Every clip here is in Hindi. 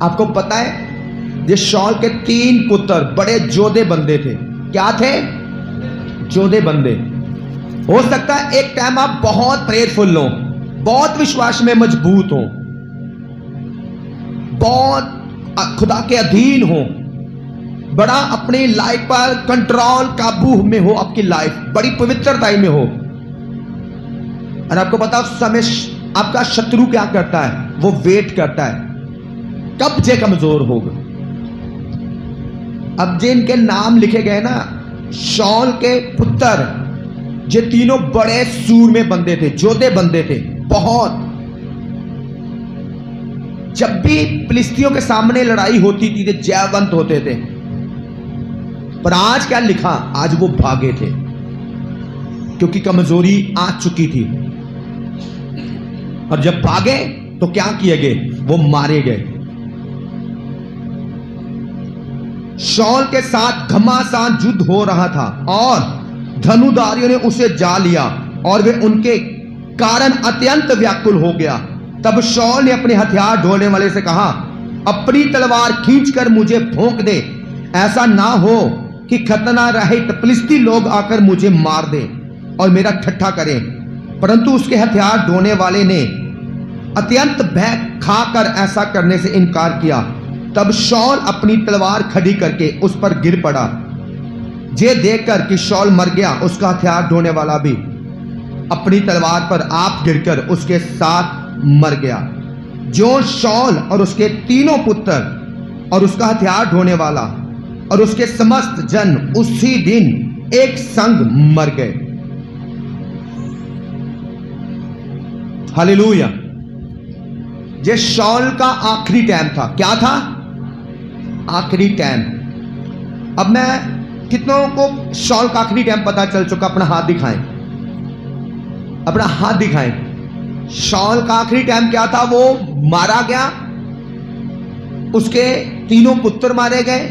आपको पता है ये शॉल के 3 पुत्र बड़े जोधे बंदे थे। क्या थे? जोधे बंदे। हो सकता है एक टाइम आप बहुत प्रेयरफुल हो, बहुत विश्वास में मजबूत हो, बहुत खुदा के अधीन हो, बड़ा अपनी लाइफ पर कंट्रोल काबू में हो, आपकी लाइफ बड़ी पवित्रता में हो, और आपको पता उस समय आपका शत्रु क्या करता है? वो वेट करता है कब जे कमजोर होगा। अब जिनके नाम लिखे गए ना, शॉल के पुत्र, ये तीनों बड़े सूरमे बंदे थे, जोधे बंदे थे बहुत। जब भी फिलिस्तियों के सामने लड़ाई होती थी, तो जयवंत होते थे। पर आज क्या लिखा? आज वो भागे थे, क्योंकि कमजोरी आ चुकी थी। और जब भागे तो क्या किए गए? वो मारे गए। शॉल के साथ घमासान युद्ध हो रहा था और धनुधारियों ने उसे जा लिया और वे उनके कारण अत्यंत व्याकुल हो गया। तब शॉल ने अपने हथियार ढोने वाले से कहा, अपनी तलवार खींचकर मुझे भोंक दे, ऐसा ना हो कि खतना रहित फिलिस्ती लोग आकर मुझे मार दें और मेरा ठट्ठा करें। परंतु उसके हथियार ढोने वाले ने अत्यंत भय खाकर ऐसा करने से इनकार किया। तब शॉल अपनी तलवार खड़ी करके उस पर गिर पड़ा। ये देखकर कि शॉल मर गया, उसका हथियार ढोने वाला भी अपनी तलवार पर आप गिरकर उसके साथ मर गया। जो शॉल और उसके 3 पुत्र और उसका हथियार ढोने वाला और उसके समस्त जन उसी दिन एक संग मर गए। हालेलुया। ये शॉल का आखिरी टाइम था। क्या था? आखिरी टाइम। अब मैं कितनों को शॉल का आखिरी टाइम पता चल चुका? अपना हाथ दिखाएं, अपना हाथ दिखाएं। शॉल का आखिरी टाइम क्या था? वो मारा गया, उसके 3 पुत्र मारे गए,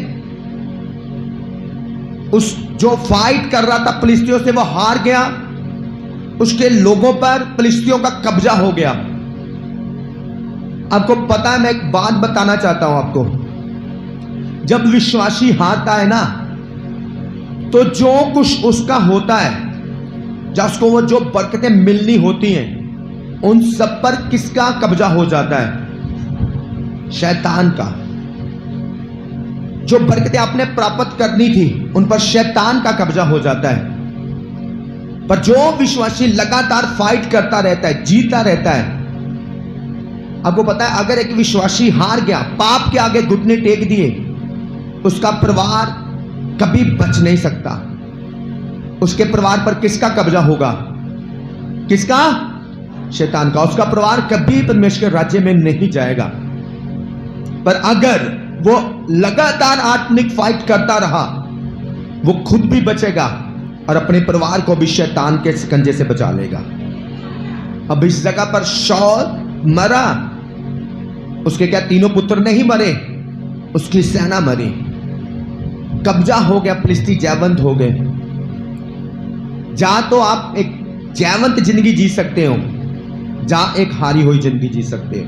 उस जो फाइट कर रहा था फिलिस्तियों से वो हार गया, उसके लोगों पर फिलिस्तियों का कब्जा हो गया। आपको पता है, मैं एक बात बताना चाहता हूं आपको, जब विश्वासी हारता है ना, तो जो कुछ उसका होता है, जब उसको वो जो बरकतें मिलनी होती हैं, उन सब पर किसका कब्जा हो जाता है? शैतान का। जो बरकतें आपने प्राप्त करनी थी, उन पर शैतान का कब्जा हो जाता है। पर जो विश्वासी लगातार फाइट करता रहता है, जीता रहता है, आपको पता है अगर एक विश्वासी हार गया, पाप के आगे घुटने टेक दिए, उसका परिवार कभी बच नहीं सकता। उसके परिवार पर किसका कब्जा होगा? किसका? शैतान का। उसका परिवार कभी परमेश्वर के राज्य में नहीं जाएगा। पर अगर वो लगातार आत्मिक फाइट करता रहा, वो खुद भी बचेगा और अपने परिवार को भी शैतान के शिकंजे से बचा लेगा। अब इस जगह पर शॉल मरा, उसके क्या 3 पुत्र नहीं मरे, उसकी सेना मरी, कब्जा हो गया, फिलिस्ती जयवंत हो गए। जहां तो आप एक जयवंत जिंदगी जी सकते हो, जहां एक हारी हुई जिंदगी जी सकते हो।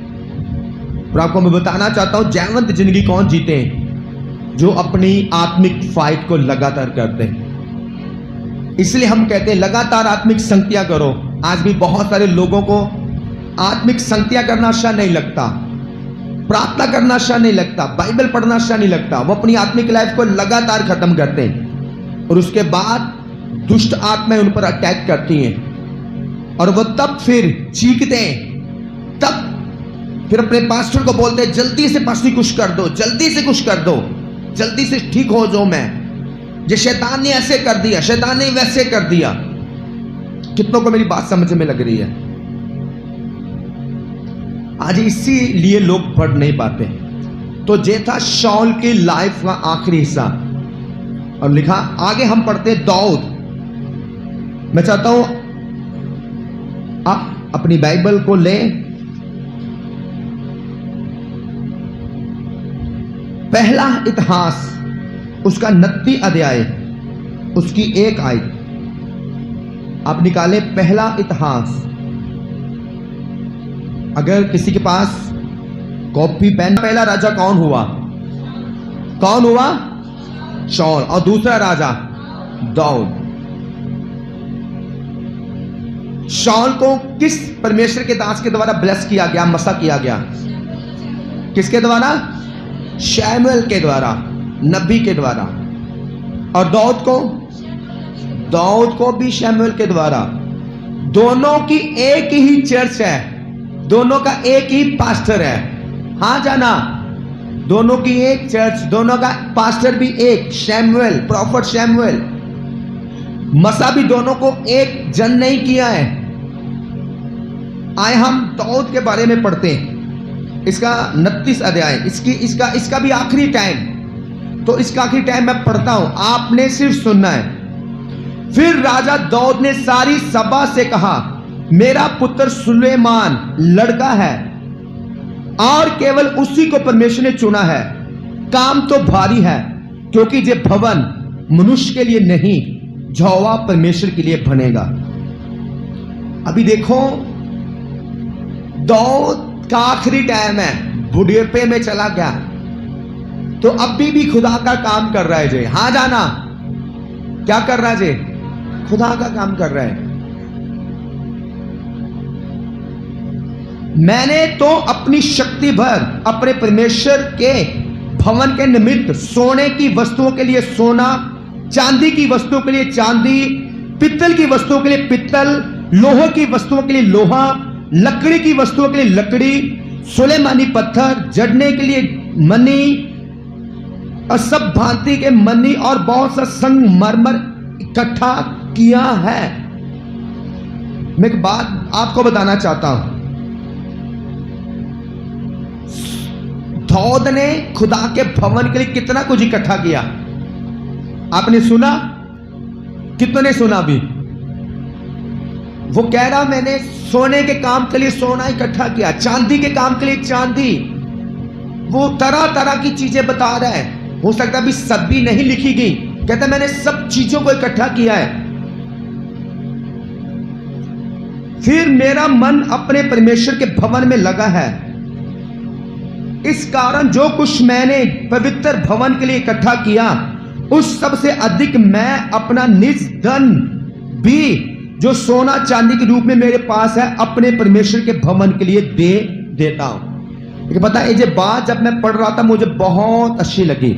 और आपको मैं बताना चाहता हूं, जयवंत जिंदगी कौन जीते हैं? जो अपनी आत्मिक फाइट को लगातार करते हैं। इसलिए हम कहते हैं लगातार आत्मिक संगतियां करो। आज भी बहुत सारे लोगों को आत्मिक संगतियां करना अच्छा नहीं लगता, प्रार्थना करना अच्छा नहीं लगता, बाइबल पढ़ना अच्छा नहीं लगता। वो अपनी आत्मिक लाइफ को लगातार खत्म करते हैं और उसके बाद दुष्ट आत्माएं उन पर अटैक करती हैं और वो तब फिर चीखते हैं, तब फिर अपने पास्टर को बोलते हैं, जल्दी से पास्टर कुछ कर दो, जल्दी से कुछ कर दो, जल्दी से ठीक हो जाऊं मैं, ये शैतान ने ऐसे कर दिया, शैतान ने वैसे कर दिया। कितनों को मेरी बात समझ में लग रही है? आज इसीलिए लोग पढ़ नहीं पाते। तो ये था शॉल की लाइफ का आखिरी हिस्सा। और लिखा आगे हम पढ़ते दाऊद। मैं चाहता हूं आप अपनी बाइबल को लें, पहला इतिहास उसका 29 अध्याय उसकी 1 आयत आप निकालें। पहला इतिहास, अगर किसी के पास कॉपी पेन। पहला राजा कौन हुआ? कौन हुआ? शाऊल। और दूसरा राजा दाऊद। शाऊल को किस परमेश्वर के दास के द्वारा ब्लेस किया गया, मसा किया गया? किसके द्वारा? शैमुएल के द्वारा, नबी के द्वारा। और दाऊद को भी शैमुएल के द्वारा। दोनों की एक ही चर्च है, दोनों का एक ही पास्टर है। हाँ जाना, दोनों की एक चर्च, दोनों का पास्टर भी एक, शैमुएल, प्रॉफेट शैमुएल। मसा भी दोनों को एक जन नहीं किया है। आए हम दाऊद के बारे में पढ़ते हैं, इसका 29 अध्याय, इसका भी आखिरी टाइम। तो इसका आखिरी टाइम मैं पढ़ता हूं, आपने सिर्फ सुनना है। फिर राजा दाऊद ने सारी सभा से कहा, मेरा पुत्र सुलेमान लड़का है और केवल उसी को परमेश्वर ने चुना है। काम तो भारी है, क्योंकि ये भवन मनुष्य के लिए नहीं, यहोवा परमेश्वर के लिए बनेगा। अभी देखो, दाऊद का आखिरी टाइम है, बुढ़ापे में चला गया, तो अभी भी खुदा का काम कर रहा है जे। हाँ जाना, क्या कर रहा है जे? खुदा का काम कर रहा है। मैंने तो अपनी शक्ति भर अपने परमेश्वर के भवन के निमित्त सोने की वस्तुओं के लिए सोना, चांदी की वस्तुओं के लिए चांदी, पित्तल की वस्तुओं के लिए पित्तल, लोहे की वस्तुओं के लिए लोहा, लकड़ी की वस्तुओं के लिए लकड़ी, सुलेमानी पत्थर जड़ने के लिए मनी और सब भांति के मनी और बहुत सा संगमरमर इकट्ठा किया है। मैं एक बात आपको बताना चाहता हूं, दाऊद ने खुदा के भवन के लिए कितना कुछ इकट्ठा किया। आपने सुना? कितने सुना? भी वो कह रहा, मैंने सोने के काम के लिए सोना इकट्ठा किया, चांदी के काम के लिए चांदी। वो तरह तरह की चीजें बता रहा है। हो सकता अभी सब भी नहीं लिखी गई, कहता मैंने सब चीजों को इकट्ठा किया है। फिर मेरा मन अपने परमेश्वर के भवन में लगा है, इस कारण जो कुछ मैंने पवित्र भवन के लिए इकट्ठा किया, उस सब से अधिक मैं अपना निज धन भी, जो सोना चांदी के रूप में मेरे पास है, अपने परमेश्वर के भवन के लिए दे देता हूं। पता है, ये बात जब मैं पढ़ रहा था मुझे बहुत अच्छी लगी।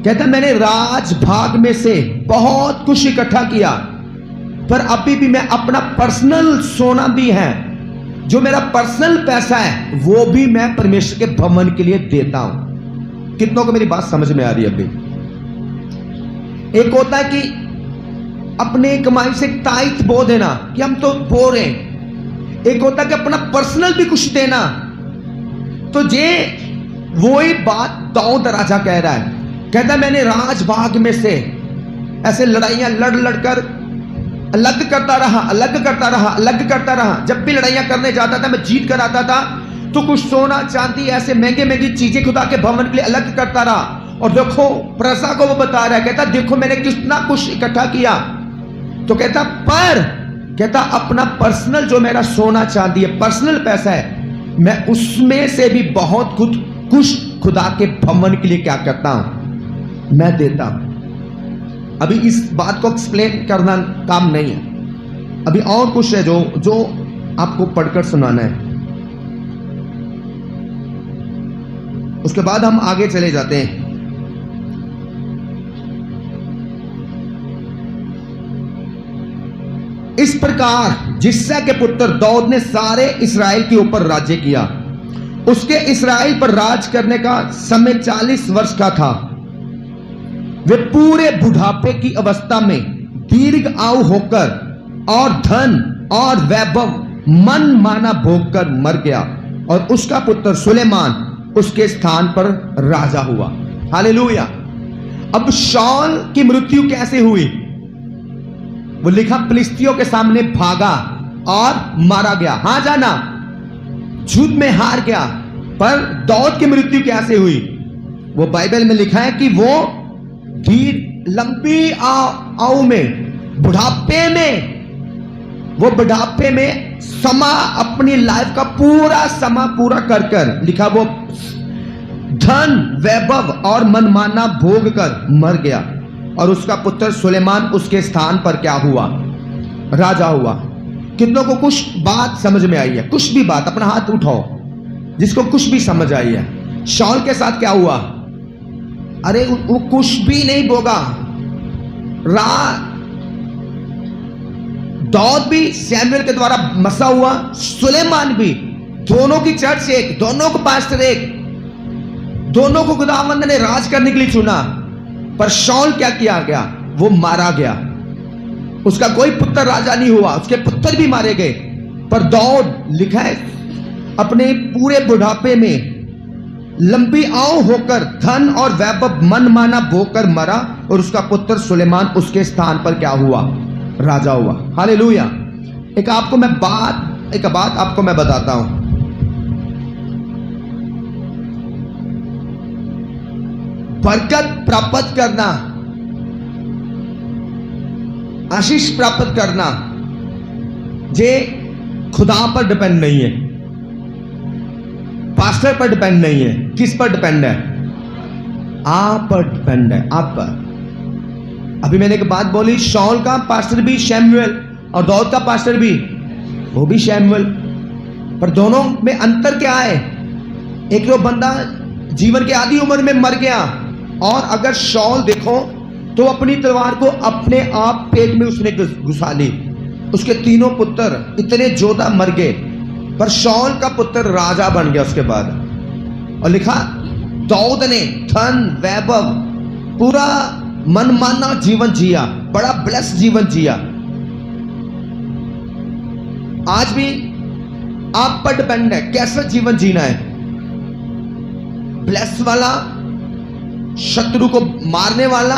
कहता मैंने राजभाग में से बहुत कुछ इकट्ठा किया, पर अभी भी मैं अपना पर्सनल सोना भी है, जो मेरा पर्सनल पैसा है, वो भी मैं परमेश्वर के भवन के लिए देता हूं। कितनों को मेरी बात समझ में आ रही है? अभी एक होता है कि अपने कमाई से ताइथ बो देना, कि हम तो बो रहे हैं। एक होता है कि अपना पर्सनल भी कुछ देना। तो ये वही बात दाऊद राजा कह रहा है। कहता मैंने राजभाग में से ऐसे लड़ाइयां लड़कर अलग करता रहा। जब भी लड़ाइयां करने जाता था, मैं जीत कर आता था, तो कुछ सोना चांदी ऐसे महंगे महंगी चीजें खुदा के भवन के लिए अलग करता रहा। और देखो प्रजा को वो बता रहा है, कहता देखो मैंने कितना कुछ इकट्ठा किया। तो कहता अपना पर्सनल जो मेरा सोना चांदी है, पर्सनल पैसा है, मैं उसमें से भी बहुत कुछ खुदा के भवन के लिए क्या करता हूं, मैं देता हूं। अभी इस बात को एक्सप्लेन करना काम नहीं है, अभी और कुछ है जो आपको पढ़कर सुनाना है। उसके बाद हम आगे चले जाते हैं। इस प्रकार जिस्सा के पुत्र दाऊद ने सारे इस्राएल के ऊपर राज्य किया। उसके इस्राएल पर राज करने का समय 40 वर्ष का था। वे पूरे बुढ़ापे की अवस्था में दीर्घ आयु होकर और धन और वैभव मन माना भोग कर मर गया, और उसका पुत्र सुलेमान उसके स्थान पर राजा हुआ। हालेलुया। अब शाऊल की मृत्यु कैसे हुई? वो लिखा फिलिस्तियों के सामने भागा और मारा गया। हां जाना, युद्ध में हार गया। पर दाऊद की मृत्यु कैसे हुई? वो बाइबल में लिखा है कि वो लंबी आयु में, बुढ़ापे में वो बुढ़ापे में समा अपनी लाइफ का पूरा समा पूरा कर कर लिखा वो धन वैभव और मनमाना भोग कर मर गया, और उसका पुत्र सुलेमान उसके स्थान पर क्या हुआ? राजा हुआ। कितनों को कुछ बात समझ में आई है? कुछ भी बात, अपना हाथ उठाओ जिसको कुछ भी समझ आई है। शाऊल के साथ क्या हुआ? अरे वो कुछ भी नहीं भोगा। दाऊद भी सैमुएल के द्वारा मसा हुआ, सुलेमान भी, दोनों की चर्च एक, दोनों को पास्टर एक, दोनों को खुदावंद ने राज करने के लिए चुना। पर शाऊल क्या किया गया? वो मारा गया। उसका कोई पुत्र राजा नहीं हुआ, उसके पुत्र भी मारे गए। पर दाऊद लिखा है अपने पूरे बुढ़ापे में लंबी आंव होकर धन और वैभव मनमाना भोग कर मरा, और उसका पुत्र सुलेमान उसके स्थान पर क्या हुआ? राजा हुआ। हालेलुया। एक बात आपको मैं बताता हूं। बरकत प्राप्त करना, आशीष प्राप्त करना, जे खुदा पर डिपेंड नहीं है, पास्टर पर डिपेंड नहीं है। किस पर डिपेंड है? आप पर डिपेंड है, आप पर। अभी मैंने एक बात बोली, शाऊल का पास्टर भी शैमुएल और दाऊद का पास्टर भी वो भी शैमुएल, पर दोनों में अंतर क्या है? एक तो बंदा जीवन के आधी उम्र में मर गया, और अगर शाऊल देखो तो अपनी तलवार को अपने आप पेट में उसने घुसा ली। उसके तीनों पुत्र इतने जोधा मर गए, पर शाऊल का पुत्र राजा बन गया उसके बाद। और लिखा दाऊद ने धन वैभव पूरा मनमाना जीवन जिया, बड़ा ब्लेस जीवन जिया। आज भी आप पर डिपेंड है कैसा जीवन जीना है। ब्लेस वाला, शत्रु को मारने वाला,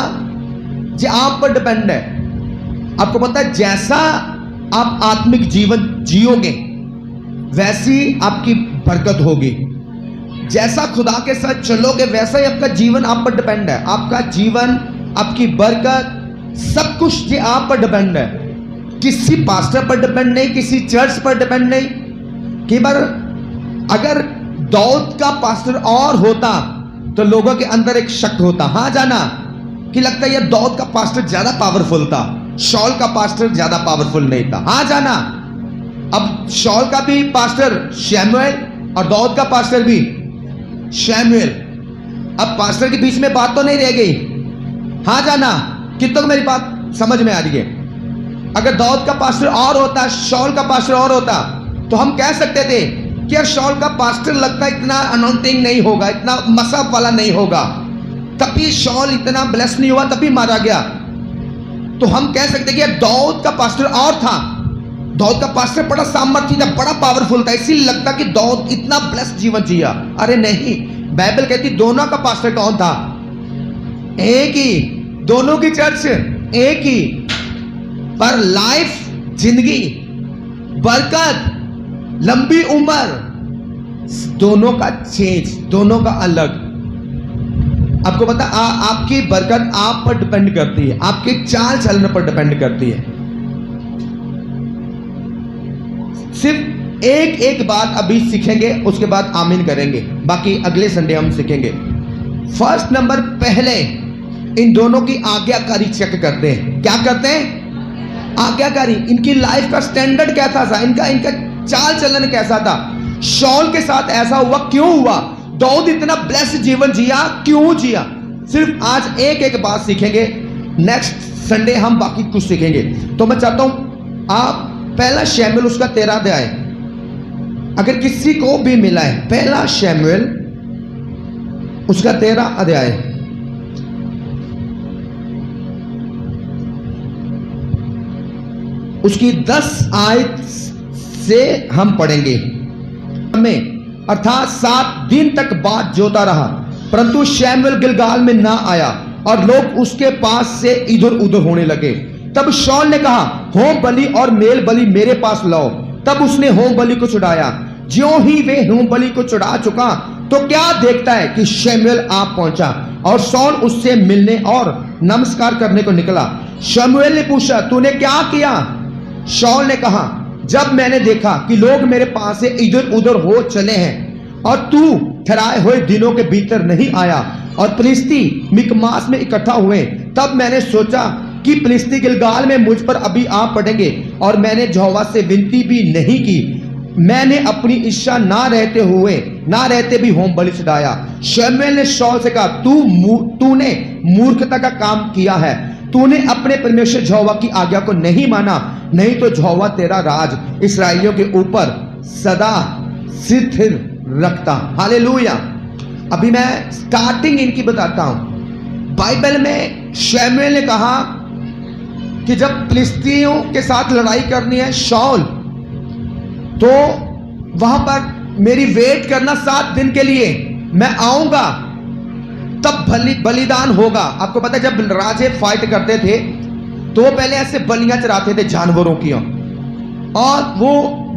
जो आप पर डिपेंड है। आपको पता है जैसा आप आत्मिक जीवन जियोगे वैसी आपकी बरकत होगी। जैसा खुदा के साथ चलोगे वैसा ही आपका जीवन आप पर डिपेंड है। आपका जीवन, आपकी बरकत, सब कुछ ये आप पर डिपेंड है। किसी पास्टर पर डिपेंड नहीं, किसी चर्च पर डिपेंड नहीं। कई बार अगर दाऊद का पास्टर और होता तो लोगों के अंदर एक शक होता, हाँ जाना, कि लगता है यार दाऊद का पास्टर ज्यादा पावरफुल था, शाऊल का पास्टर ज्यादा पावरफुल नहीं था। हाँ जाना, अब शाऊल का भी पास्टर शैमुएल और दाऊद का पास्टर भी शैमुएल। अब पास्टर के बीच में बात तो नहीं रह गई। हाँ जाना, कितनों को मेरी बात समझ में आ रही है? अगर दाऊद का पास्टर और होता, शाऊल का पास्टर और होता, तो हम कह सकते थे कि यार शाऊल का पास्टर लगता है इतना अनॉइंटिंग नहीं होगा, इतना मसाब वाला नहीं होगा, तभी शाऊल इतना ब्लेस नहीं हुआ, तभी मारा गया। तो हम कह सकते कि यार दाऊद का पास्टर और था, दाऊद का पास्टर बड़ा सामर्थी था, बड़ा पावरफुल था, इसीलिए लगता कि दाऊद इतना ब्लेस जीवन जिया। अरे नहीं, बाइबल कहती दोनों का पास्टर कौन था? एक ही, दोनों की चर्च एक ही, पर लाइफ, जिंदगी, बरकत, लंबी उम्र, दोनों का चेंज, दोनों का अलग। आपको पता आपकी बरकत आप पर डिपेंड करती है, आपके चाल चलन पर डिपेंड करती है। सिर्फ एक बात अभी सीखेंगे, उसके बाद आमीन करेंगे, बाकी अगले संडे हम सीखेंगे। फर्स्ट नंबर, पहले इन दोनों की आज्ञाकारी चेक करते हैं। क्या करते हैं? आज्ञाकारी। इनकी लाइफ का स्टैंडर्ड कैसा था, इनका चाल चलन कैसा था। शाऊल के साथ ऐसा हुआ, क्यों हुआ? दाऊद इतना ब्लेस जीवन जिया, क्यों जिया? सिर्फ आज एक बात सीखेंगे, नेक्स्ट संडे हम बाकी कुछ सीखेंगे। तो मैं चाहता हूं आप पहला शैमुएल उसका 13 अध्याय, अगर किसी को भी मिला है, पहला शैमुएल उसका 13 अध्याय, उसकी 10 आयत से हम पढ़ेंगे। में अर्थात 7 दिन तक बात जोता रहा, परंतु शैमुएल गिलगाल में ना आया और लोग उसके पास से इधर उधर होने लगे। तब शाऊल ने कहा, होम बलि और मेल बलि मेरे पास लाओ। तब उसने होम बलि को चढ़ाया। ज्यों ही वे होम बलि को चढ़ा चुका तो क्या देखता है कि शैमुएल आ पहुंचा और शाऊल उससे मिलने और नमस्कार करने को निकला। शैमुएल ने पूछा, तूने क्या किया? शाऊल ने कहा, जब मैंने देखा कि लोग मेरे पास से इधर उधर हो चले हैं और तू ठहराए हुए दिनों के भीतर नहीं आया और फिलिस्ती मिकमास में इकट्ठा हुए, तब मैंने सोचा कि फिलिस्ती गिलगाल में मुझ पर अभी आ पड़ेंगे और मैंने यहोवा से विनती भी नहीं की। मैंने अपनी इच्छा ना रहते भी होम बलि चढ़ाया। शमूएल ने शाऊल से कहा, तूने मूर्खता का काम किया है, तूने अपने परमेश्वर यहोवा की आज्ञा को नहीं माना, नहीं तो यहोवा तेरा राज इस्राएलियों के ऊपर सदा स्थिर रखता। हालेलुया। अभी मैं स्टार्टिंग इनकी बताता हूं। बाइबल में शमूएल ने कहा कि जब फिलिस्तीनियों के साथ लड़ाई करनी है शाऊल, तो वहां पर मेरी वेट करना 7 दिन के लिए, मैं आऊंगा तब बलिदान होगा। आपको पता है जब राजे फाइट करते थे तो वो पहले ऐसे बलियां चढ़ाते थे जानवरों की, और वो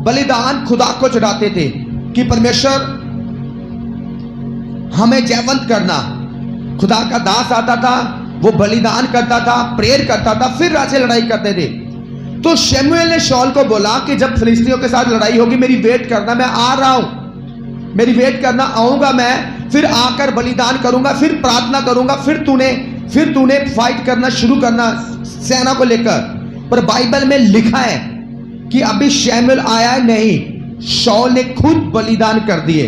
बलिदान खुदा को चढ़ाते थे कि परमेश्वर हमें जयवंत करना। खुदा का दास आता था, वो बलिदान करता था, प्रेयर करता था, फिर राजे लड़ाई करते थे। तो शमूएल ने शाऊल को बोला कि जब फिलिस्तीनियों के साथ लड़ाई होगी मेरी वेट करना, मैं आ रहा हूं, मेरी वेट करना, आऊंगा मैं, फिर आकर बलिदान करूंगा, फिर प्रार्थना करूंगा, फिर तूने फाइट करना शुरू करना सेना को लेकर। पर बाइबल में लिखा है कि अभी शमूएल आया नहीं, शाऊल ने खुद बलिदान कर दिए,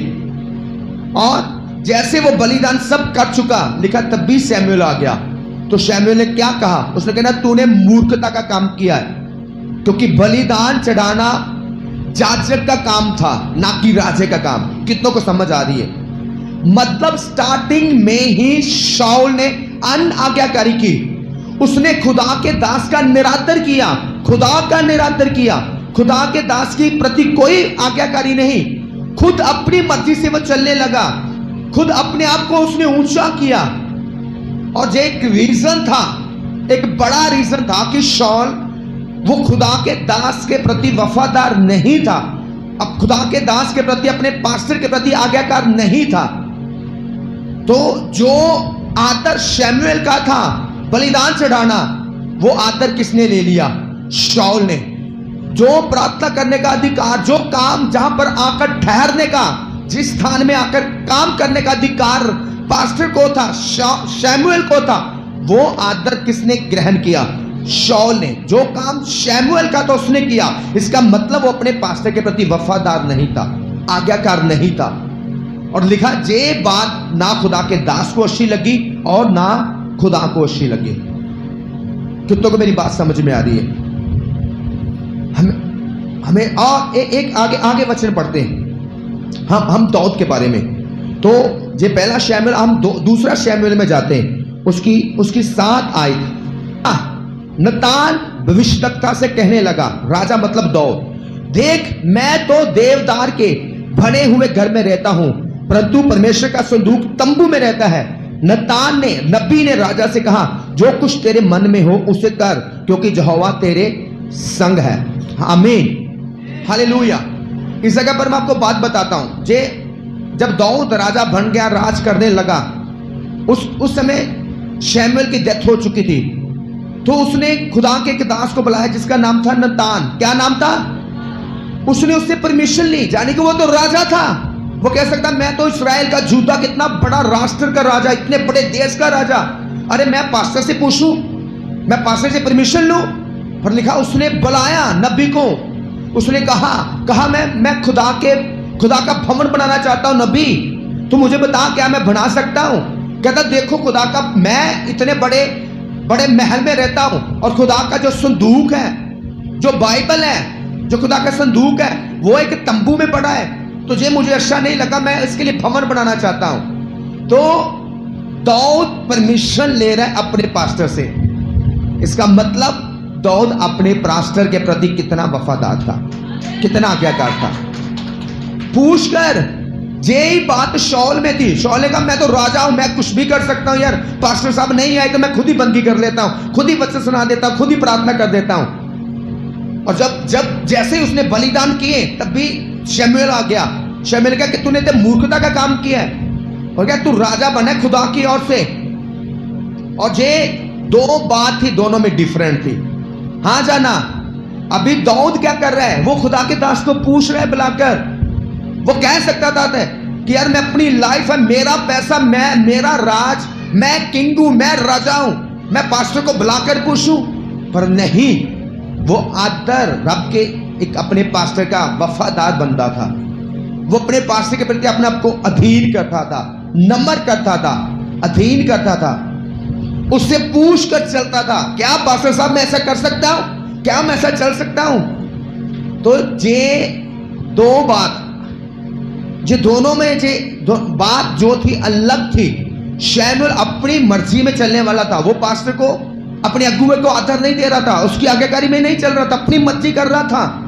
और जैसे वो बलिदान सब कर चुका, लिखा तब भी शमूएल आ गया। तो शमूएल ने क्या कहा? उसने कहा, तूने मूर्खता का काम किया है, क्योंकि बलिदान चढ़ाना याजक का काम था, ना कि राजे का काम। कितनों को समझ आ रही है? मतलब स्टार्टिंग में ही शाऊल ने अनाज्ञाकारी की, उसने खुदा के दास का निरादर किया, खुदा के दास की प्रति कोई आज्ञाकारी नहीं, खुद अपनी मर्जी से वो चलने लगा, खुद अपने आप को उसने ऊंचा किया। और एक रीजन था, एक बड़ा रीजन था कि शाऊल वो खुदा के दास के प्रति वफादार नहीं था, अब खुदा के दास के प्रति, अपने पास्टर के प्रति आज्ञाकार नहीं था। तो जो आदर शमूएल का था बलिदान चढ़ाना, वो आदर किसने ले लिया? शाऊल ने। जो प्रार्थना करने का अधिकार, जो काम जहां पर आकर ठहरने का, जिस स्थान में आकर काम करने का अधिकार पास्टर को था, शमूएल को था, वो आदर किसने ग्रहण किया? शाऊल ने। जो काम शमूएल का था उसने किया। इसका मतलब वो अपने पास्टर के प्रति वफादार नहीं था, आज्ञाकार नहीं था। और लिखा, ये बात ना खुदा के दास को अच्छी लगी और ना खुदा को अच्छी लगी। कितनों को मेरी बात समझ में आ रही है? हमें और एक आगे वचन पढ़ते हैं हम दाऊद के बारे में। तो ये पहला शमूएल, हम दूसरा शमूएल में जाते हैं। उसकी 7 आयत। नतान भविष्यद्वक्ता से कहने लगा, राजा मतलब दाऊद, देख मैं तो देवदार के बने हुए घर में रहता हूं, परंतु परमेश्वर का संदूक तंबू में रहता है। नबी ने राजा से कहा, जो कुछ तेरे मन में हो उसे कर, क्योंकि यहोवा तेरे संग है। आमीन, हालेलुया। इस जगह पर मैं आपको बात बताता हूं। जब दाऊद राजा बन गया, राज करने लगा, उस समय शमूएल की डेथ हो चुकी थी। तो उसने खुदा के एक दास को बुलाया जिसका नाम था नतान। क्या नाम था? उसने उससे परमिशन ली, जाने कि वो तो राजा था। वो कह सकता, मैं तो इस्राएल का, जूदा कितना बड़ा राष्ट्र का राजा, इतने बड़े देश का राजा, अरे मैं पास्टर से पूछूं, मैं पास्टर से परमिशन लूं? पर लिखा, उसने बुलाया नबी को, उसने कहा मैं खुदा का भवन बनाना चाहता हूं। नबी तू मुझे बता, क्या मैं बना सकता हूं? कहता, देखो खुदा का, मैं इतने बड़े महल में रहता हूं, और खुदा का जो संदूक है, जो बाइबल है, जो खुदा का संदूक है, वो एक तंबू में पड़ा है। तुझे मुझे अच्छा नहीं लगा, मैं इसके लिए भवन बनाना चाहता हूं। तो दाऊद परमिशन ले रहा है अपने पास्टर से। इसका मतलब दाऊद अपने पास्टर के प्रति कितना वफादार था, कितना आज्ञाकार था। पूछकर यही बात शाऊल में थी। शाऊल ने कहा, मैं तो राजा हूं, मैं कुछ भी कर सकता हूं यार, पास्टर साहब नहीं आए तो मैं खुद ही बंदी कर लेता हूं, खुद ही वचन सुना देता हूं, खुद ही प्रार्थना कर देता हूं। और जब जैसे ही उसने बलिदान किए, तब भी शमूएल आ गया। शमूएल कहा कि तूने तो मूर्खता का काम किया है, और क्या तू राजा बना खुदा की ओर से। और ये 2 बात थी, दोनों में डिफरेंट थी। हाँ जाना, अभी दाऊद क्या कर रहा है, वो खुदा के दास को पूछ रहा है बुलाकर। वो कह सकता था कि यार मैं अपनी लाइफ है, मेरा पैसा, मैं, मेरा राज, मैं किंग हूं, मैं राजा हूं, मैं पास्टर को बुलाकर पूछूं। पर नहीं, वो आदर रब के एक अपने पास्टर का वफादार बंदा था। वो अपने पास्टर के प्रति अपने आप को अधीन करता था, नम्र करता था, अधीन करता था, उससे पूछ कर चलता था। क्या पास्टर साहब मैं ऐसा कर सकता हूं? क्या मैं ऐसा चल सकता हूं? तो ये दो बात, ये दोनों में ये बात जो थी अलग थी। शमूएल अपनी मर्जी में चलने वाला था, वो पास्टर को, अपने अगुवे को आदर नहीं दे रहा था, उसकी आज्ञाकारी में नहीं चल रहा था, अपनी मर्जी कर रहा था।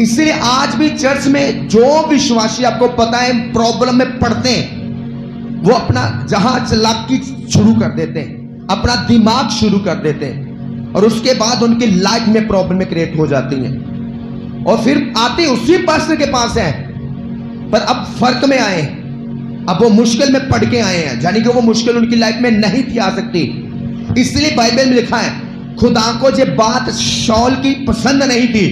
इसलिए आज भी चर्च में जो विश्वासी आपको पता है प्रॉब्लम में पड़ते हैं, वो अपना जहाज चलाकी शुरू कर देते हैं, अपना दिमाग शुरू कर देते हैं, और उसके बाद उनकी लाइफ में प्रॉब्लम क्रिएट हो जाती हैं, और फिर आते उसी पास्टर के पास हैं, पर अब फर्क में आए, अब वो मुश्किल में पड़ के आए हैं, यानी कि वो मुश्किल उनकी लाइफ में नहीं थी आ सकती। इसलिए बाइबल में लिखा है, खुदा को ये बात शाऊल की पसंद नहीं थी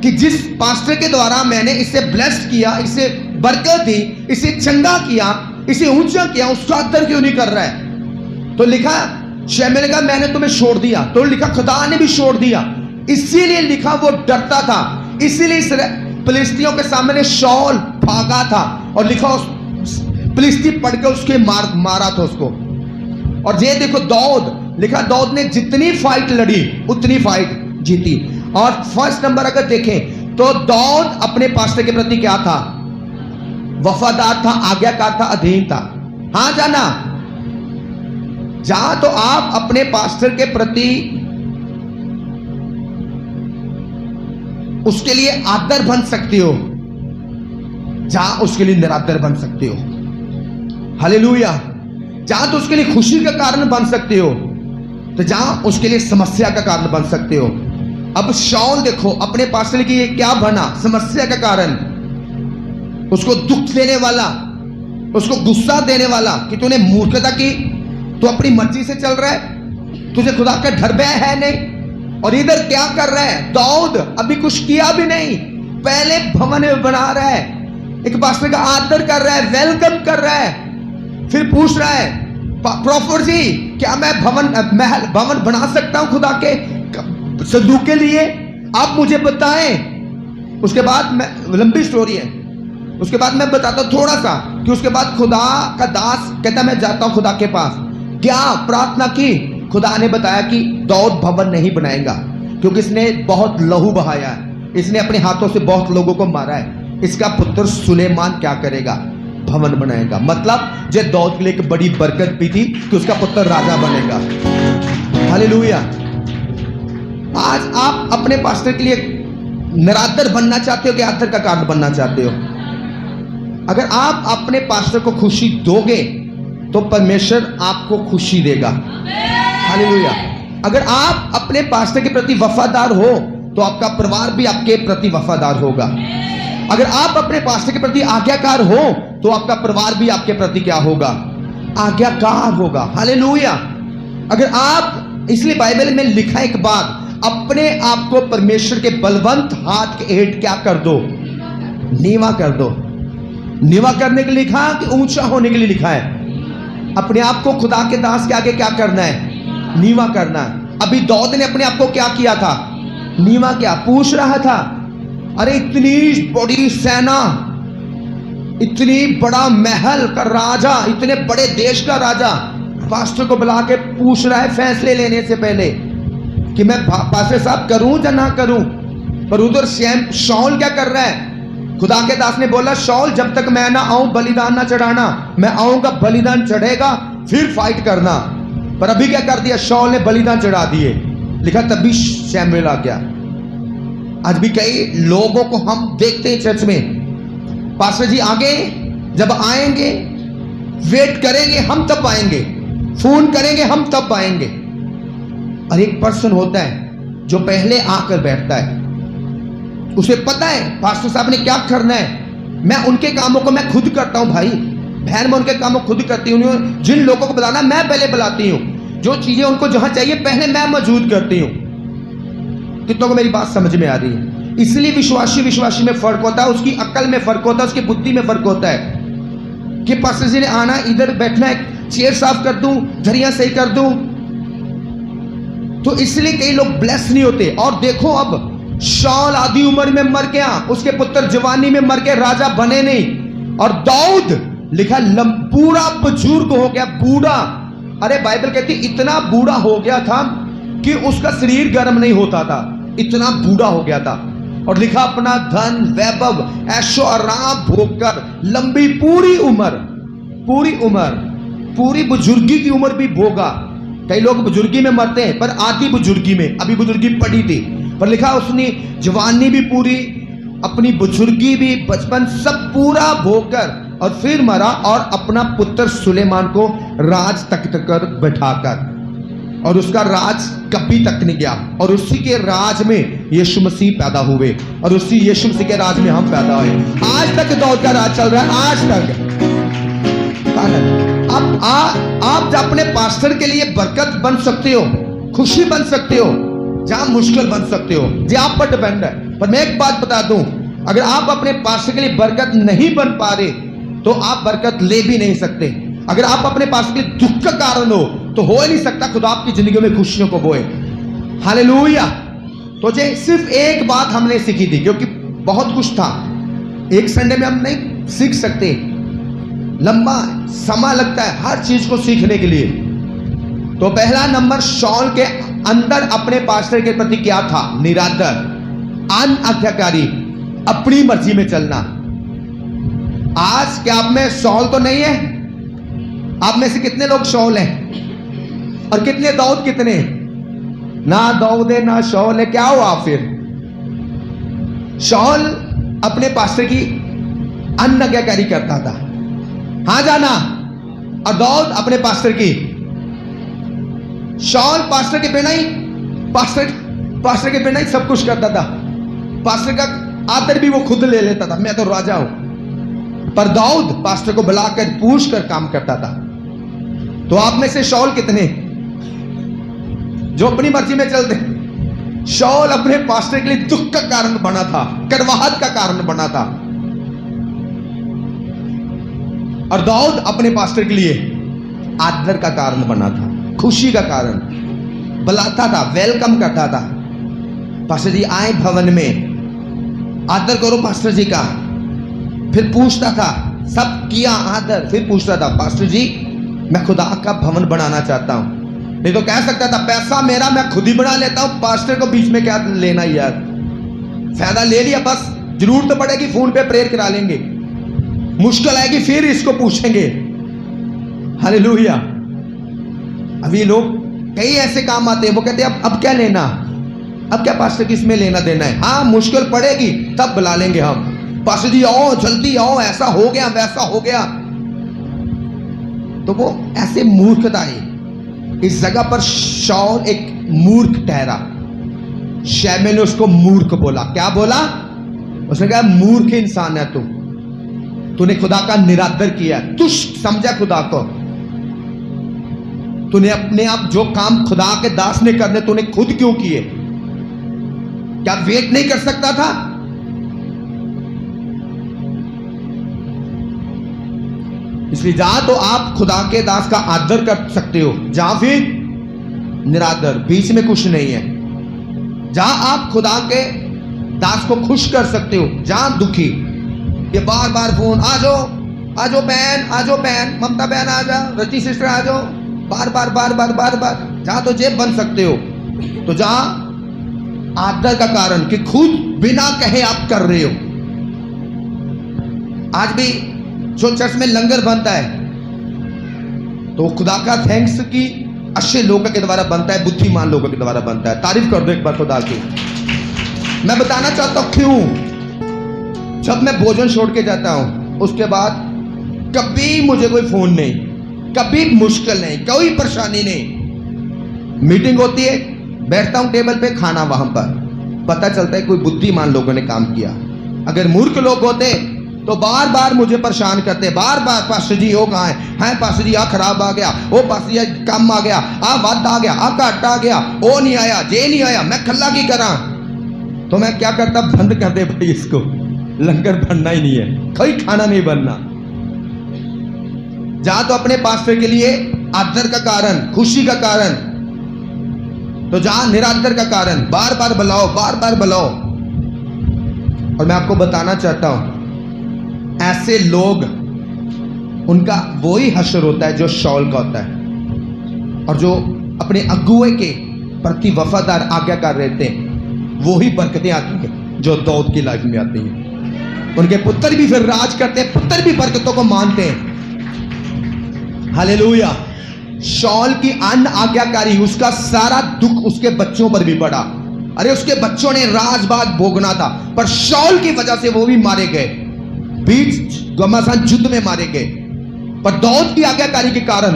कि जिस पास्टर के द्वारा मैंने इसे ब्लेस्ड किया, इसे बरकत दी, इसे चंगा किया, इसे ऊंचा किया, उसका आदर क्यों नहीं कर रहा है। तो लिखा शमूएल ने कहा मैंने तुम्हें छोड़ दिया, तो लिखा खुदा ने भी छोड़ दिया। इसीलिए लिखा वो डरता था, इसीलिए फिलिस्तीनियों के सामने शाऊल भागा था, और लिखा उस फिलिस्ती पड़ के उसके मारा था उसको। और ये देखो दाऊद, लिखा दाऊद ने जितनी फाइट लड़ी उतनी फाइट जीती। और फर्स्ट नंबर अगर देखें तो दाऊद अपने पास्टर के प्रति क्या था? वफादार था, आज्ञाकार था, अधीन था। हां जाना, जहां तो आप अपने पास्टर के प्रति उसके लिए आदर बन सकते हो, जहां उसके लिए निरादर बन सकते हो। हालेलुया। जहां तो उसके लिए खुशी का कारण बन सकते हो, तो जहां उसके लिए समस्या का कारण बन सकते हो। अब शाऊल देखो अपने पास्टर की ये क्या बना? समस्या का कारण, उसको दुख देने वाला, उसको गुस्सा देने वाला कि तूने मूर्खता की, तू अपनी मर्जी से चल रहा है, तुझे खुदा का डर भय है नहीं। और इधर क्या कर रहा है दाऊद? अभी कुछ किया भी नहीं, पहले भवन बना रहा है, एक पास्टर का आदर कर रहा है, वेलकम कर रहा है, फिर पूछ रहा है प्रॉफिट जी क्या मैं भवन बना सकता हूं खुदा के संदूक के लिए, आप मुझे बताएं। उसके बाद मैं, लंबी स्टोरी है, उसके बाद मैं बताता हूं थोड़ा सा कि उसके बाद खुदा का दास कहता मैं जाता हूं खुदा के पास। क्या प्रार्थना की? खुदा ने बताया कि दाऊद भवन नहीं बनाएगा, क्योंकि इसने बहुत लहू बहाया है, इसने अपने हाथों से बहुत लोगों को मारा है, इसका पुत्र सुलेमान क्या करेगा? भवन बनाएगा। मतलब जे दाऊद के लिए एक बड़ी बरकत भी थी कि उसका पुत्र राजा बनेगा। हालेलुया। आज आप अपने पास्टर के लिए निरादर बनना चाहते हो कि आदर का कारण बनना चाहते हो? अगर आप अपने पास्टर को खुशी दोगे तो परमेश्वर आपको खुशी देगा। हालेलुया। अगर आप अपने पास्टर के प्रति वफादार हो तो आपका परिवार भी आपके प्रति वफादार होगा। अगर आप अपने पास्टर के प्रति आज्ञाकार हो तो आपका परिवार भी आपके प्रति क्या होगा? आज्ञाकार होगा। हालेलुया। अगर आप, इसलिए बाइबल में लिखा एक बात, अपने आप को परमेश्वर के बलवंत हाथ के हेठ क्या कर दो? नीवा कर दो। नीवा करने के लिए लिखा कि ऊंचा होने के लिए लिखा है। अपने आप को खुदा के दास के आगे क्या करना है? नीवा करना है। अभी दाऊद ने अपने आप को क्या किया था? नीवा। क्या पूछ रहा था? अरे इतनी बड़ी सेना, इतनी बड़ा महल का राजा, इतने बड़े देश का राजा पास्टर को बुला के पूछ रहा है फैसले लेने से पहले कि मैं पास्टर साहब करूं या ना करूं। पर उधर शाऊल क्या कर रहा है? खुदा के दास ने बोला शाऊल जब तक मैं ना आऊं बलिदान ना चढ़ाना, मैं आऊंगा बलिदान चढ़ेगा फिर फाइट करना। पर अभी क्या कर दिया? शाऊल ने बलिदान चढ़ा दिए। लिखा तभी शमूएल आ गया। आज भी कई लोगों को हम देखते हैं चर्च में, पास्टर जी आगे जब आएंगे, वेट करेंगे हम तब आएंगे, फोन करेंगे हम तब आएंगे। और एक पर्सन होता है जो पहले आकर बैठता है, उसे पता है पास्टर साहब ने क्या करना है। मैं उनके कामों को मैं खुद करता हूं भाई बहन, मैं उनके कामों खुद करती हूँ। जिन लोगों को बुलाना मैं पहले बुलाती हूँ, जो चीजें उनको जहां चाहिए पहले मैं मौजूद करती हूँ। कितनों को मेरी बात समझ में आ रही है? इसलिए विश्वासी में फर्क होता है, उसकी अक्ल में फर्क होता है, उसकी बुद्धि में फर्क होता है कि पास्टर जी ने आना, इधर बैठना है, चेयर साफ कर दूं, धरिया सही कर दूं। तो इसलिए कई लोग ब्लेस नहीं होते। और देखो अब शाऊल आधी उम्र में मर गया, उसके पुत्र जवानी में मर गए, राजा बने नहीं। और दाऊद लिखा पूरा बुजुर्ग हो गया, बूढ़ा। अरे बाइबल कहती इतना बूढ़ा हो गया था कि उसका शरीर गर्म नहीं होता था, इतना बूढ़ा हो गया था। और लिखा अपना धन वैभव ऐशो आराम भोगकर लंबी पूरी बुजुर्गी की उम्र भी भोगा। कई लोग बुजुर्गी में मरते हैं, पर आधी बुजुर्गी में, अभी बुजुर्गी पड़ी थी, पर लिखा उसने जवानी भी पूरी, अपनी बुजुर्गी भी, बचपन सब पूरा भोगकर और फिर मरा। और अपना पुत्र सुलेमान को राज तख्त कर बैठाकर, और उसका राज कभी तक नहीं गया। और उसी के राज में यीशु मसीह पैदा हुए, और उसी यीशु मसीह के राज में हम पैदा हुए। आज तक दाऊद का राज चल रहा है, आज तक। आप अपने पास्टर के लिए बरकत बन सकते हो, खुशी बन सकते हो, जहां मुश्किल बन सकते हो, ये आप पर डिपेंड है। पर मैं एक बात बता दूं, अगर आप अपने पास्टर के लिए बरकत नहीं बन पा रहे तो आप बरकत ले भी नहीं सकते। अगर आप अपने पास्टर के लिए दुख का कारण हो तो हो ही नहीं सकता खुदा आपकी जिंदगी में खुशियों को बोए। हालेलुया। तो जे सिर्फ एक बात हमने सीखी थी, क्योंकि बहुत कुछ था, एक संडे में हम नहीं सीख सकते, लंबा समय लगता है हर चीज को सीखने के लिए। तो पहला नंबर, शाऊल के अंदर अपने पास्टर के प्रति क्या था? निरादर, अनाज्ञाकारी, अपनी मर्जी में चलना। आज क्या आप में शाऊल तो नहीं है? आप में से कितने लोग शाऊल हैं और कितने दाऊद? कितने ना दाऊद है ना शाऊल है, क्या हुआ फिर? शाऊल अपने पास्टर की अनाज्ञाकारी करता था, हाँ जाना, और दाऊद अपने पास्टर की। शाऊल पास्टर के बिना ही पास्टर के बिना ही सब कुछ करता था। पास्टर का आदर भी वो खुद ले लेता था, मैं तो राजा हूं। पर दाऊद पास्टर को बुलाकर पूछ कर काम करता था। तो आप में से शाऊल कितने जो अपनी मर्जी में चलते? शाऊल अपने पास्टर के लिए दुख का कारण बना था, कड़वाहट का कारण बना था। और दाऊद अपने पास्टर के लिए आदर का कारण बना था, खुशी का कारण, बुलाता था, वेलकम करता था। पास्टर जी आए भवन में, आदर करो पास्टर जी का। फिर पूछता था, सब किया आदर, फिर पूछता था, पास्टर जी मैं खुदा का भवन बनाना चाहता हूं। नहीं तो कह सकता था पैसा मेरा, मैं खुद ही बना लेता हूं, पास्टर को बीच में क्या लेना यार, फायदा ले लिया बस, जरूरत तो पड़ेगी फोन पे प्रेयर करा लेंगे, मुश्किल आएगी फिर इसको पूछेंगे। हालेलुया। अभी लोग कई ऐसे काम आते हैं, वो कहते हैं अब क्या लेना, अब क्या पास्टर की इसमें लेना देना है, हाँ मुश्किल पड़ेगी तब बुला लेंगे हम, पास्टर जी आओ जल्दी आओ, ऐसा हो गया वैसा हो गया। तो वो ऐसे मूर्खता है। इस जगह पर शाऊल एक मूर्ख ठहरा। शैमुएल ने उसको मूर्ख बोला। क्या बोला? उसने कहा मूर्ख इंसान है तूने खुदा का निरादर किया, तुझ समझा खुदा को, तूने अपने आप जो काम खुदा के दास ने करने तूने खुद क्यों किए? क्या वेट नहीं कर सकता था? इसलिए जहां तो आप खुदा के दास का आदर कर सकते हो, जहां फिर निरादर, बीच में कुछ नहीं है। जहां आप खुदा के दास को खुश कर सकते हो, जहां दुखी, ये बार बार फोन, आ जाओ बहन, ममता बहन आ जाओ, रची सिस्टर आ जाओ, बार बार, जहां तो जेब बन सकते हो। तो जहां आदर का कारण कि खुद बिना कहे आप कर रहे हो। आज भी जो चर्च में लंगर बनता है तो खुदा का थैंक्स की अच्छे लोगों के द्वारा बनता है, बुद्धिमान लोगों के द्वारा बनता है। तारीफ कर दो एक बार खुदा की। मैं बताना चाहता हूं क्यों, जब मैं भोजन छोड़ के जाता हूं उसके बाद कभी मुझे कोई फोन नहीं, कभी मुश्किल नहीं, कोई परेशानी नहीं। मीटिंग होती है, बैठता हूं टेबल पे, खाना वहां पर, पता चलता है कोई बुद्धिमान लोगों ने काम किया। अगर मूर्ख लोग होते तो बार बार मुझे परेशान करते, बार बार पास्टर जी हो कहाँ है पास्टर जी, आ खराब आ गया, ओ पास्टर जी कम आ गया, आ वाद आ गया, आ घट आ गया, ओ नहीं आया, जे नहीं आया, मैं खल्ला की करा। तो मैं क्या करता, बंद कर दे भाई इसको, लंगर बनना ही नहीं है, कोई खाना नहीं बनना। जा तो अपने पास्टर के लिए आदर का कारण, खुशी का कारण, तो जा निरादर का कारण, बार बार बुलाओ, बार बार बुलाओ। और मैं आपको बताना चाहता हूं, ऐसे लोग, उनका वही हश्र होता है जो शौल का होता है, और जो अपने अगुए के प्रति वफादार आज्ञाकार रहते हैं, वही बरकतें आती हैं जो दाऊद की लाइफ में आती हैं। उनके पुत्र भी फिर राज करते हैं, पुत्र भी बरकतों को मानते हैं। हालेलुया। शौल की अन आज्ञाकारी, उसका सारा दुख उसके बच्चों पर भी पड़ा। अरे उसके बच्चों ने राजबाग भोगना था, पर शौल की वजह से वो भी मारे गए, बीच घमासान युद्ध में मारे गए। पर दाऊद की आज्ञाकारी के कारण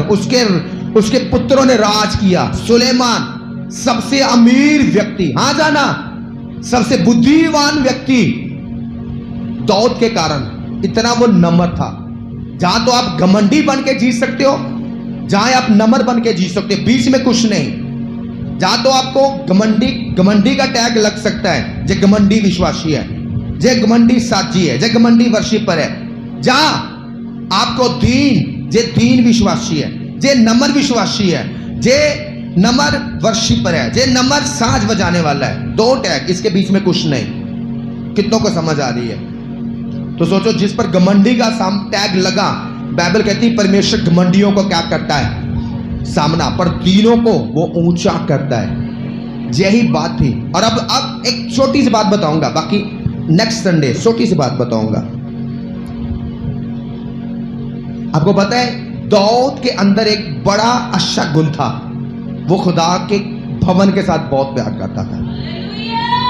उसके पुत्रों ने राज किया। सुलेमान सबसे अमीर व्यक्ति, हां जाना, सबसे बुद्धिमान व्यक्ति, दाऊद के कारण। इतना वो नम्र था। जहां तो आप घमंडी बन के जी सकते हो, जहां आप नम्र बन के जी सकते हो, बीच में कुछ नहीं। जहां तो आपको घमंडी का टैग लग सकता है, जे घमंडी विश्वासी है, जे घमंडी साची है, जे घमंडी वर्शिपर है। जहां आपको दीन विश्वासी है, जे नम्र विश्वासी है, जे नम्र वर्शिपर है, जे नम्र साज बजाने वाला है, दो टैग, इसके बीच में कुछ नहीं। कितनों को समझ आ रही है? तो सोचो, जिस पर घमंडी का टैग लगा, बाइबल कहती है परमेश्वर घमंडियों को क्या करता है? सामना, पर दीनों को वो ऊंचा करता है। यही बात थी। और अब एक छोटी सी बात बताऊंगा, बाकी नेक्स्ट संडे छोटी सी बात बताऊंगा। आपको पता है, दाऊद के अंदर एक बड़ा अच्छा गुण था, वो खुदा के भवन के साथ बहुत प्यार करता था,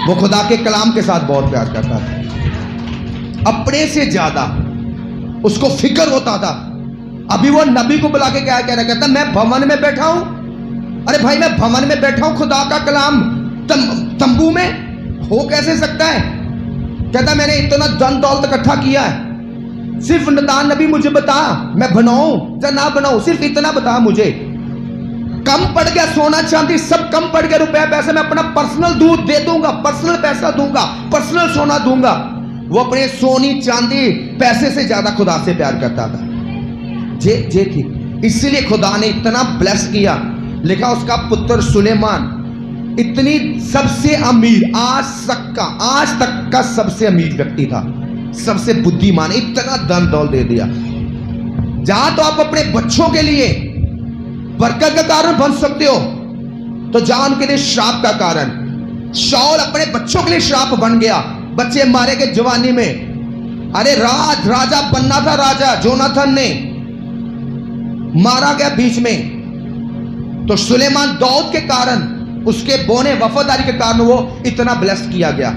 वो खुदा के कलाम के साथ बहुत प्यार करता था। अपने से ज्यादा उसको फिक्र होता था। अभी वो नबी को बुला के क्या कह रहा, कहता मैं भवन में बैठा हूं। अरे भाई, मैं भवन में बैठा हूं, खुदा का कलाम तंबू में हो कैसे सकता है? कहता मैंने इतना धन दौलत इकट्ठा किया है, सिर्फ नतान नबी मुझे बता, मैं बनाऊं या ना बनाऊं, सिर्फ इतना बता मुझे। कम पड़ गया सोना चांदी, सब कम पड़ गया, रुपया पैसा, मैं अपना पर्सनल दूध दे दूंगा, पर्सनल पैसा दूंगा, पर्सनल सोना दूंगा। वो अपने सोनी चांदी पैसे से ज्यादा खुदा से प्यार करता था। जे थी, इसलिए खुदा ने इतना ब्लेस किया। लिखा उसका पुत्र सुलेमान इतनी सबसे अमीर, आज तक का सबसे अमीर व्यक्ति था, सबसे बुद्धिमान, इतना धन दौल दे दिया। जहां तो आप अपने बच्चों के लिए बरकत का कारण बन सकते हो, तो जहां उनके लिए श्राप का कारण। शाऊल अपने बच्चों के लिए श्राप बन गया, बच्चे मारे गए जवानी में। अरे राजा बनना था, राजा जोनाथन ने मारा गया बीच में। तो सुलेमान दाऊद के कारण, उसके बोने वफादारी के कारण वो इतना ब्लेस्ड किया गया।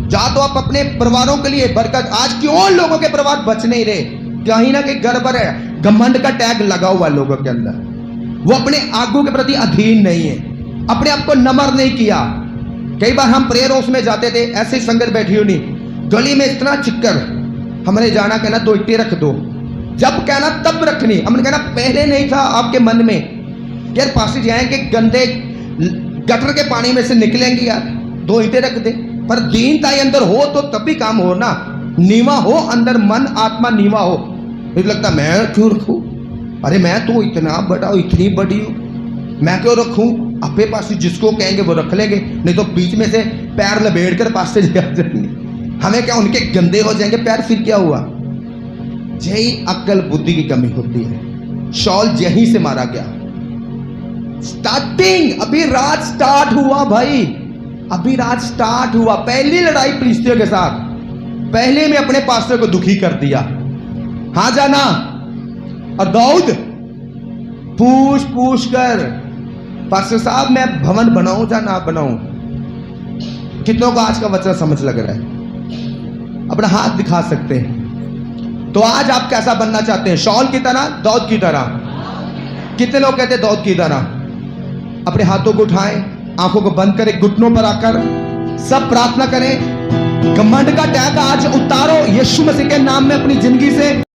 जहां तो आप अपने परिवारों के लिए बरकत, आज क्यों लोगों के परिवार बच नहीं रहे? कहीं ना कहीं गड़बड़ है, घमंड का टैग लगा हुआ लोगों के अंदर। वो अपने आगू के प्रति अधीन नहीं है, अपने आप को नम्र नहीं किया। कई बार हम प्रेयर हाउस में जाते थे, ऐसे संगत बैठी हुई नहीं, गली में इतना चिक्कर, हमने जाना कहना 2 ईंटें रख दो, जब कहना तब रखनी। हमने कहना पहले नहीं था आपके मन में यार पास जाएंगे, गंदे गटर के पानी में से निकलेंगे यार, 2 ईंटें रख दे। पर दीनता अंदर हो तो तभी काम हो ना, नीवा हो अंदर, मन आत्मा नीवा हो। फिर लगता मैं क्यों रखूं, अरे मैं तो इतना बड़ा हूं, इतनी बड़ी हूं, मैं क्यों रखूं? अपने पास जिसको कहेंगे वो रख लेंगे, नहीं तो बीच में से पैर लपेट कर पास से जाएंगे। हमें क्या, उनके गंदे हो जाएंगे पैर, फिर क्या हुआ? यही अक्ल बुद्धि की कमी होती है। शाऊल यहीं से मारा गया। स्टार्टिंग, अभी राज स्टार्ट हुआ भाई, अभी राज स्टार्ट हुआ। पहली लड़ाई फिलिस्तियों के साथ, पहले में अपने पास्टर को दुखी कर दिया। हां जाना। और दाऊद पूछ कर, पास्टर साहब मैं भवन बनाऊं या ना बनाऊं? कितनों को आज का वचन समझ लग रहा है? अपना हाथ दिखा सकते हैं। तो आज आप कैसा बनना चाहते हैं? शाऊल की तरह, दाऊद की तरह? कितने लोग कहते हैं दाऊद की तरह? अपने हाथों को उठाएं, आंखों को बंद करें, घुटनों पर आकर सब प्रार्थना करें। घमंड का टैग आज उतारो यीशु मसीह के नाम में अपनी जिंदगी से।